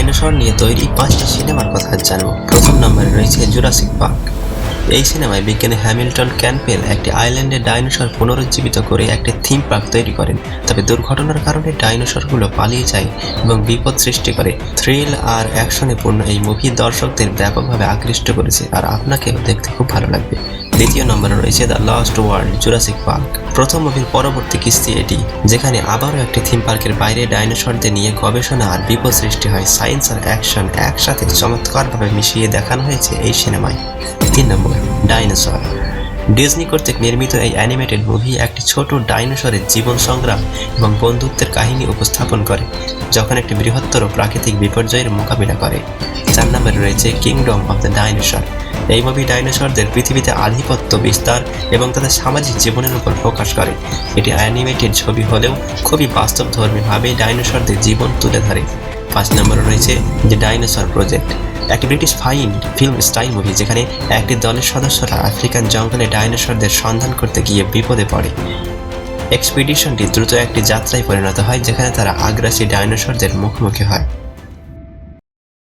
Dinosaur নিয়ে তৈরি 5টি সিনেমার কথা জানবো। প্রথম নম্বরে রয়েছে জুরাসিক পার্ক। এই সিনেমায় বিজ্ঞানী হ্যামিল্টন ক্যাম্পবেল একটি আইল্যান্ডে ডাইনোসর পুনরুজ্জীবিত করে একটি থিম পার্ক তৈরি করেন। তবে দুর্ঘটনার কারণে ডাইনোসরগুলো পালিয়ে যায় এবং বিপদ সৃষ্টি করে। থ্রিল আর অ্যাকশনে পূর্ণ এই মুভি দর্শকদের ব্যাপকভাবে আকৃষ্ট করেছে, আর আপনাকেও দেখতে খুব ভালো লাগবে। দ্বিতীয় নম্বরে রয়েছে the lost world Jurassic park. প্রথম মুভির পরবর্তী কিস্তি এটি, যেখানে আবারও একটি থিম পার্কের বাইরে ডাইনোসরদের নিয়ে গবেষণা আর বিপদ সৃষ্টি হয়। সায়েন্স আর অ্যাকশন একসাথে চমৎকারভাবে মিশিয়ে দেখানো হয়েছে এই সিনেমায়। 3 নম্বর ডাইনোসর। ডিজনি কর্তৃক নির্মিত এই অ্যানিমেটেড মুভি একটি ছোট ডাইনোসরের জীবন সংগ্রাম এবং বন্ধুত্বের কাহিনী উপস্থাপন করে, যখন একটি বৃহত্তর প্রাকৃতিক বিপর্যয়ের মোকাবিলা করে। 4 নম্বরে রয়েছে কিংডম অফ দ্য ডাইনোসর। এই মুভি ডাইনোসরদের পৃথিবীতে আধিপত্য বিস্তার এবং তাদের সামাজিক জীবনের উপর প্রকাশ করে। এটি অ্যানিমেটেড ছবি হলেও খুবই বাস্তবধর্মীভাবে ডাইনোসরদের জীবন তুলে ধরে। 5 নম্বরে রয়েছে দ্য ডাইনোসর প্রজেক্ট, একটি ব্রিটিশ ফিল্ম স্টাইল মুভি যেখানে একটি দলের সদস্যরা আফ্রিকান জঙ্গলে ডাইনোসরদের সন্ধান করতে গিয়ে বিপদে পড়ে। এক্সপিডিশনটি দ্রুত একটি যাত্রায় পরিণত হয় যেখানে তারা আগ্রাসী ডাইনোসরদের মুখোমুখি হয়।